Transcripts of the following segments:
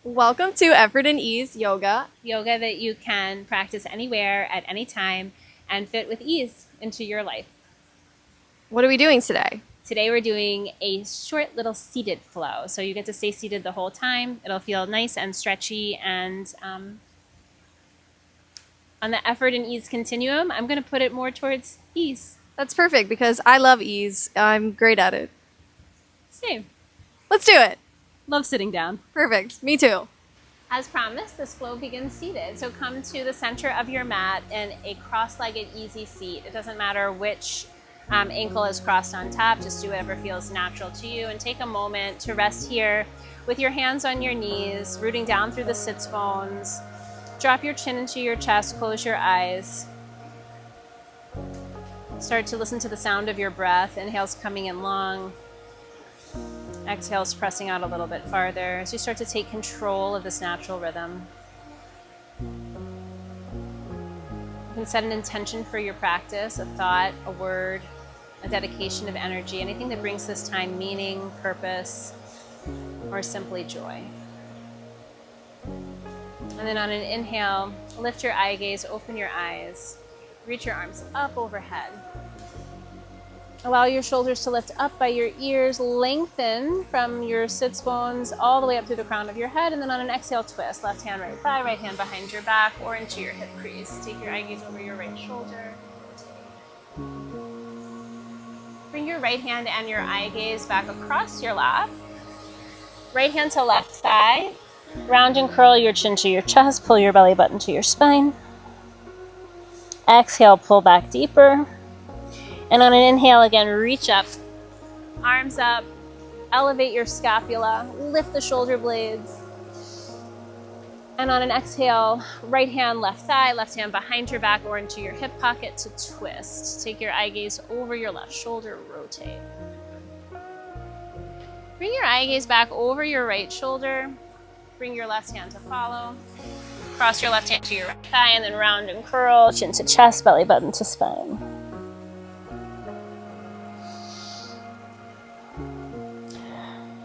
Welcome to Effort and Ease Yoga. Yoga that you can practice anywhere at any time and fit with ease into your life. What are we doing today? Today we're doing a short little seated flow. So you get to stay seated the whole time. It'll feel nice and stretchy. And on the effort and ease continuum, I'm going to put it more towards ease. That's perfect because I love ease. I'm great at it. Same. Let's do it. Love sitting down. Perfect. Me too. As promised, this flow begins seated. So come to the center of your mat in a cross-legged easy seat. It doesn't matter which ankle is crossed on top. Just do whatever feels natural to you and take a moment to rest here with your hands on your knees, rooting down through the sits bones. Drop your chin into your chest, close your eyes. Start to listen to the sound of your breath. Inhales coming in long. Exhales pressing out a little bit farther as you start to take control of this natural rhythm. You can set an intention for your practice, a thought, a word, a dedication of energy, anything that brings this time meaning, purpose, or simply joy. And then on an inhale, lift your eye gaze, open your eyes, reach your arms up overhead. Allow your shoulders to lift up by your ears, lengthen from your sits bones all the way up through the crown of your head, and then on an exhale, twist. Left hand, right thigh, right hand behind your back or into your hip crease. Take your eye gaze over your right shoulder. Bring your right hand and your eye gaze back across your lap. Right hand to left thigh. Round and curl your chin to your chest. Pull your belly button to your spine. Exhale, pull back deeper. And on an inhale, again, reach up, arms up, elevate your scapula, lift the shoulder blades. And on an exhale, right hand, left thigh, left hand behind your back or into your hip pocket to twist. Take your eye gaze over your left shoulder, rotate. Bring your eye gaze back over your right shoulder. Bring your left hand to follow. Cross your left hand to your right thigh and then round and curl, chin to chest, belly button to spine.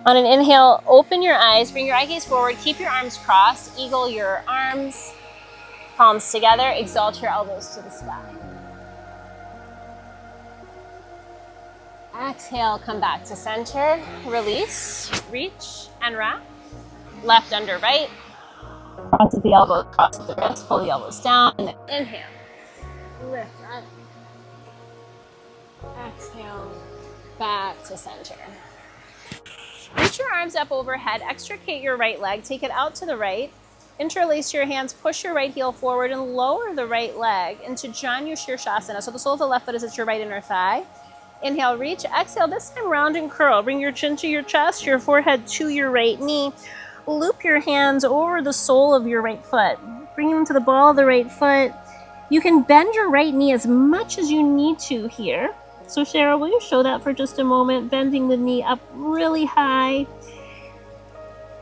On an inhale, open your eyes, bring your eye gaze forward, keep your arms crossed, eagle your arms, palms together, exalt your elbows to the sky. Exhale, come back to center, release, reach and wrap. Left under right, cross the elbows, cross the wrist, pull the elbows down, and then inhale, lift up. Exhale, back to center. Reach your arms up overhead, extricate your right leg, take it out to the right, interlace your hands, push your right heel forward and lower the right leg into Janu Shirshasana. So the sole of the left foot is at your right inner thigh. Inhale, reach, exhale, this time round and curl. Bring your chin to your chest, your forehead to your right knee. Loop your hands over the sole of your right foot. Bring them to the ball of the right foot. You can bend your right knee as much as you need to here. So Cheryl, will you show that for just a moment? Bending the knee up really high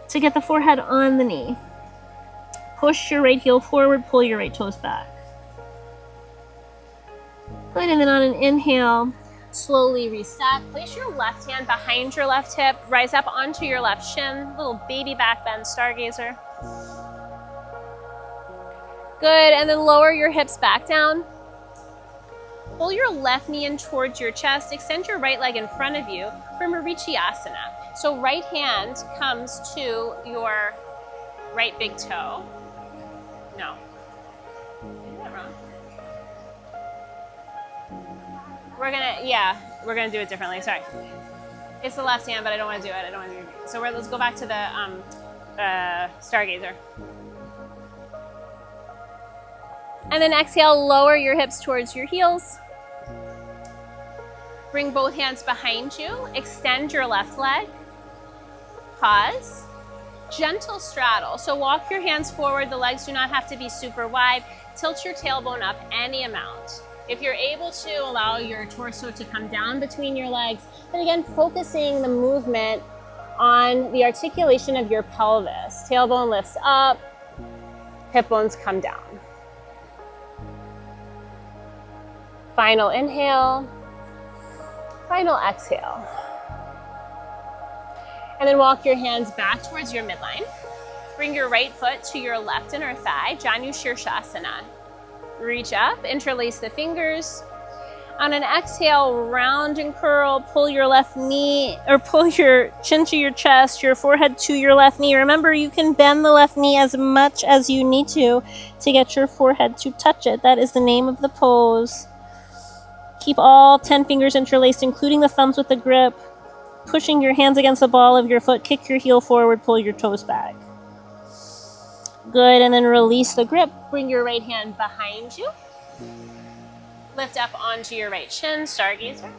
to get the forehead on the knee. Push your right heel forward, pull your right toes back. Good, and then on an inhale, slowly reset. Place your left hand behind your left hip, rise up onto your left shin, little baby back bend, stargazer. Good, and then lower your hips back down. Pull your left knee in towards your chest. Extend your right leg in front of you for Marichyasana. So right hand comes to your right big toe. No. Is that wrong? We're gonna do it differently. Sorry. It's the left hand, but I don't want to do it. So let's go back to the stargazer. And then exhale, lower your hips towards your heels. Bring both hands behind you. Extend your left leg. Pause. Gentle straddle. So walk your hands forward. The legs do not have to be super wide. Tilt your tailbone up any amount. If you're able to, allow your torso to come down between your legs. But again, focusing the movement on the articulation of your pelvis. Tailbone lifts up. Hip bones come down. Final inhale, final exhale. And then walk your hands back towards your midline. Bring your right foot to your left inner thigh, Janu Shirshasana. Reach up, interlace the fingers. On an exhale, round and curl, pull your left knee, or pull your chin to your chest, your forehead to your left knee. Remember, you can bend the left knee as much as you need to get your forehead to touch it. That is the name of the pose. Keep all 10 fingers interlaced, including the thumbs with the grip. Pushing your hands against the ball of your foot, kick your heel forward, pull your toes back. Good, and then release the grip. Bring your right hand behind you. Lift up onto your right shin, stargazer.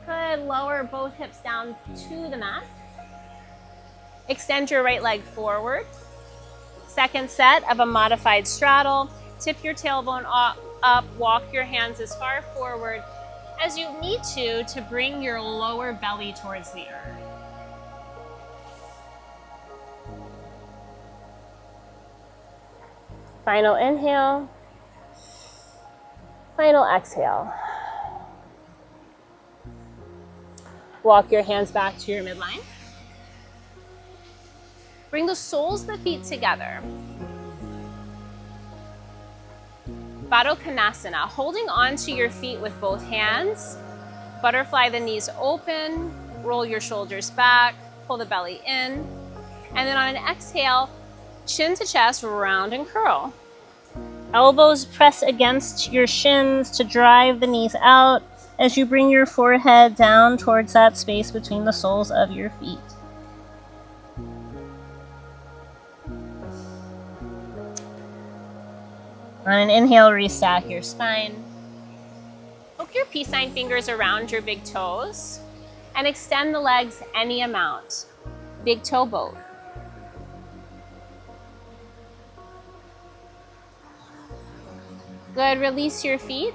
Good, lower both hips down to the mat. Extend your right leg forward. Second set of a modified straddle. Tip your tailbone up, walk your hands as far forward as you need to bring your lower belly towards the earth. Final inhale, final exhale. Walk your hands back to your midline. Bring the soles of the feet together. Baddha Konasana, holding onto your feet with both hands. Butterfly the knees open, roll your shoulders back, pull the belly in. And then on an exhale, chin to chest, round and curl. Elbows press against your shins to drive the knees out as you bring your forehead down towards that space between the soles of your feet. On an inhale, restack your spine. Hook your peace sign fingers around your big toes and extend the legs any amount. Big toe boat. Good, release your feet.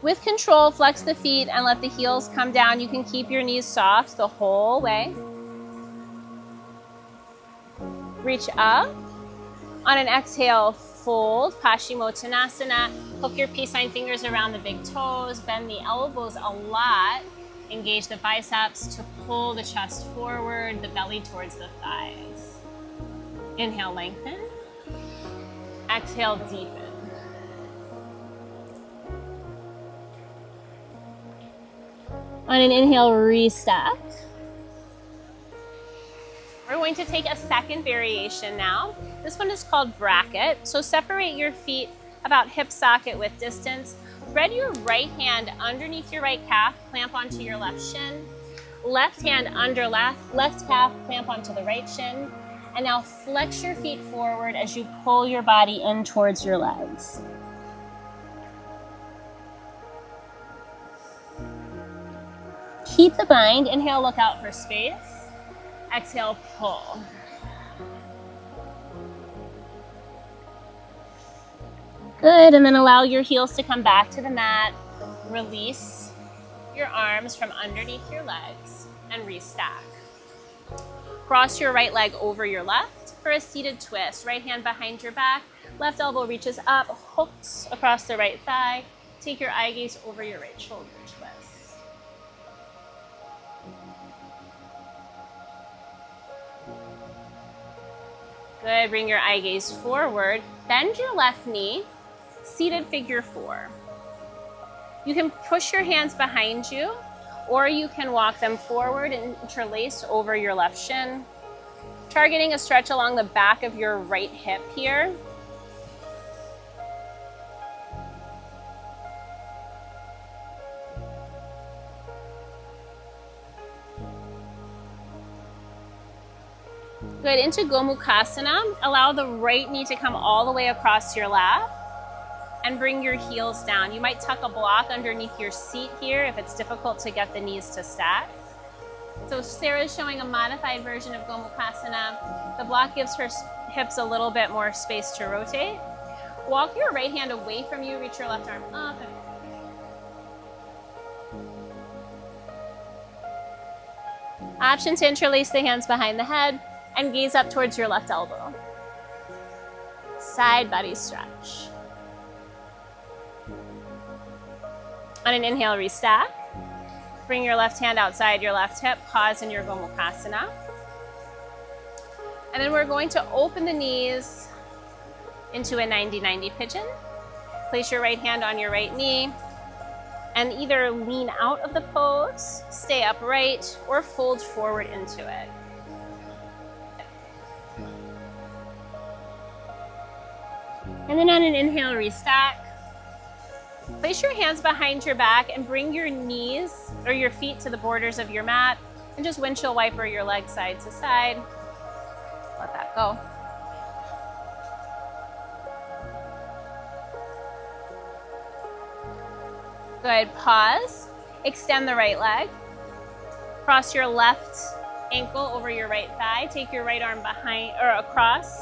With control, flex the feet and let the heels come down. You can keep your knees soft the whole way. Reach up. On an exhale, fold, Paschimottanasana. Hook your peace sign fingers around the big toes. Bend the elbows a lot. Engage the biceps to pull the chest forward, the belly towards the thighs. Inhale, lengthen. Exhale, deepen. On an inhale, restack. We're going to take a second variation now. This one is called bracket. So separate your feet about hip socket width distance. Spread your right hand underneath your right calf, clamp onto your left shin. Left hand under left calf, clamp onto the right shin. And now flex your feet forward as you pull your body in towards your legs. Keep the bind. Inhale, look out for space. Exhale, pull. Good, and then allow your heels to come back to the mat. Release your arms from underneath your legs and restack. Cross your right leg over your left for a seated twist. Right hand behind your back, left elbow reaches up, hooks across the right thigh. Take your eye gaze over your right shoulder, twist. Good, bring your eye gaze forward. Bend your left knee, seated figure four. You can push your hands behind you, or you can walk them forward and interlace over your left shin, targeting a stretch along the back of your right hip here. Good, into Gomukhasana. Allow the right knee to come all the way across your lap and bring your heels down. You might tuck a block underneath your seat here if it's difficult to get the knees to stack. So Sarah's showing a modified version of Gomukhasana. The block gives her hips a little bit more space to rotate. Walk your right hand away from you, reach your left arm up. Option to interlace the hands behind the head and gaze up towards your left elbow. Side body stretch. On an inhale, restack. Bring your left hand outside your left hip, pause in your Gomukhasana. And then we're going to open the knees into a 90-90 pigeon. Place your right hand on your right knee and either lean out of the pose, stay upright, or fold forward into it. And then on an inhale, restack. Place your hands behind your back and bring your knees or your feet to the borders of your mat and just windshield wiper your legs side to side. Let that go. Good, pause. Extend the right leg. Cross your left ankle over your right thigh. Take your right arm behind or across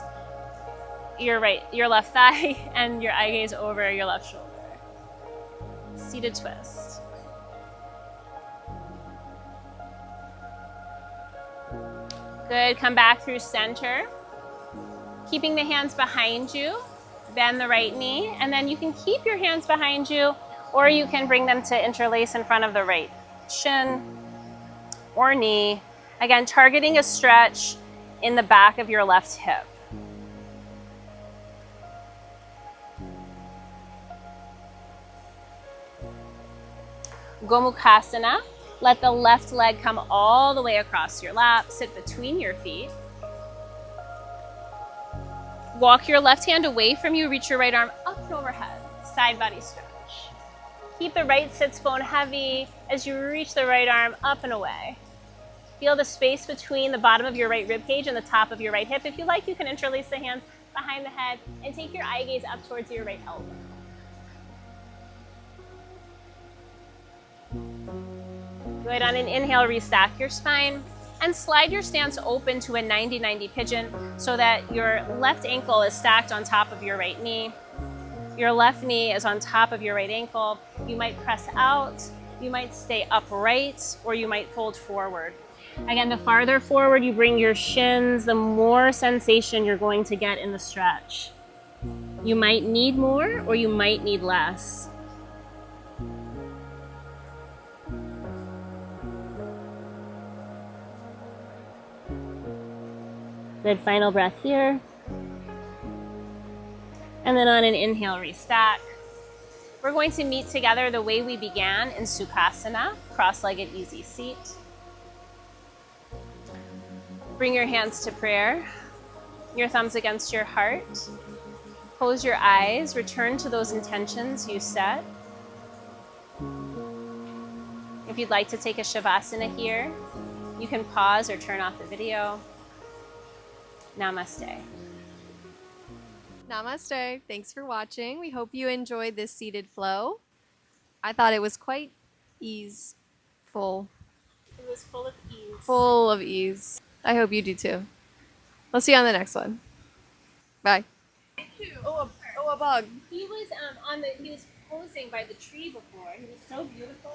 your left thigh and your eye gaze over your left shoulder. Seated twist. Good, come back through center. Keeping the hands behind you, bend the right knee, and then you can keep your hands behind you, or you can bring them to interlace in front of the right shin or knee. Again, targeting a stretch in the back of your left hip. Gomukhasana. Let the left leg come all the way across your lap. Sit between your feet. Walk your left hand away from you. Reach your right arm up and overhead. Side body stretch. Keep the right sits bone heavy as you reach the right arm up and away. Feel the space between the bottom of your right rib cage and the top of your right hip. If you like, you can interlace the hands behind the head and take your eye gaze up towards your right elbow. Good, on an inhale, restack your spine and slide your stance open to a 90-90 pigeon so that your left ankle is stacked on top of your right knee. Your left knee is on top of your right ankle. You might press out, you might stay upright, or you might fold forward. Again, the farther forward you bring your shins, the more sensation you're going to get in the stretch. You might need more or you might need less. Good, final breath here. And then on an inhale, restack. We're going to meet together the way we began in Sukhasana, cross-legged easy seat. Bring your hands to prayer, your thumbs against your heart. Close your eyes, return to those intentions you set. If you'd like to take a Shavasana here, you can pause or turn off the video. Namaste. Namaste. Thanks for watching. We hope you enjoyed this seated flow. I thought it was quite easeful. It was full of ease. Full of ease. I hope you do too. I'll see you on the next one. Bye. Oh, a bug. He was posing by the tree before. He was so beautiful.